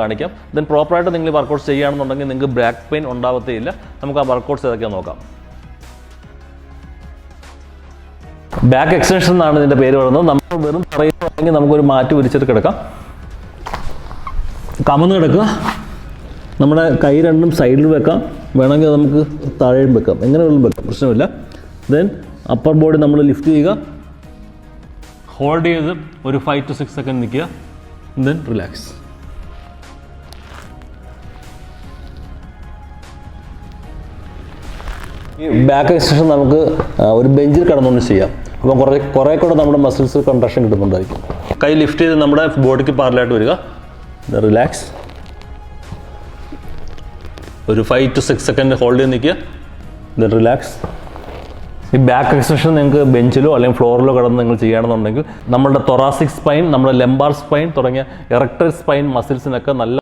കാണിക്കാം. ദെൻ പ്രോപ്പറായിട്ട് നിങ്ങൾ വർക്കൗട്ട്സ് ചെയ്യുകയാണെന്നുണ്ടെങ്കിൽ നിങ്ങൾക്ക് ബാക്ക് പെയിൻ ഉണ്ടാവത്തേയില്ല. നമുക്ക് ആ വർക്കൗട്ട്സ് ഏതൊക്കെയാണെന്ന് നോക്കാം. ബാക്ക് എക്സ്റ്റൻഷൻ എന്നാണ് ഇതിൻ്റെ പേര് പറയുന്നത്. നമ്മൾ വെറും പറയുകയാണെങ്കിൽ നമുക്കൊരു മാറ്റി വിരിച്ചിട്ട് കിടക്കാം. കമന്ന് കിടക്കുക. നമ്മുടെ കൈ രണ്ടും സൈഡിൽ വെക്കാം, വേണമെങ്കിൽ നമുക്ക് താഴെയും വെക്കാം, എങ്ങനെ വേണമെങ്കിലും വെക്കാം, പ്രശ്നമില്ല. ദെൻ അപ്പർ ബോഡി നമ്മൾ ലിഫ്റ്റ് ചെയ്യുക, ഹോൾഡ് ചെയ്ത് ഒരു 5 to 6 സെക്കൻഡ് നിൽക്കുക. Then relax. ഈ ബാക്ക് എക്സ്റ്റൻഷൻ നമുക്ക് ഒരു ബെഞ്ചിൽ കിടന്നുകൊണ്ട് ചെയ്യാം. അപ്പം കുറേ കൂടെ നമ്മുടെ മസിൽസ് കൺട്രാക്ഷൻ കിട്ടുന്നുണ്ടായിരിക്കും. കൈ ലിഫ്റ്റ് ചെയ്ത് നമ്മുടെ ബോഡിക്ക് പാരലായിട്ട് വരിക. റിലാക്സ്. ഒരു 5 to 6 സെക്കൻഡ് ഹോൾഡ് ചെയ്ത് നിൽക്കുക. Then relax. ഈ ബാക്ക് എക്സ്റ്റൻഷൻ നിങ്ങൾക്ക് ബെഞ്ചിലോ അല്ലെങ്കിൽ ഫ്ലോറിലോ കിടന്ന് നിങ്ങൾ ചെയ്യുകയാണെന്നുണ്ടെങ്കിൽ നമ്മുടെ തൊറാസിക് സ്പൈൻ, നമ്മുടെ ലെംബാർ സ്പൈൻ തുടങ്ങിയ എറക്ടർ സ്പൈൻ മസിൽസിനൊക്കെ നല്ല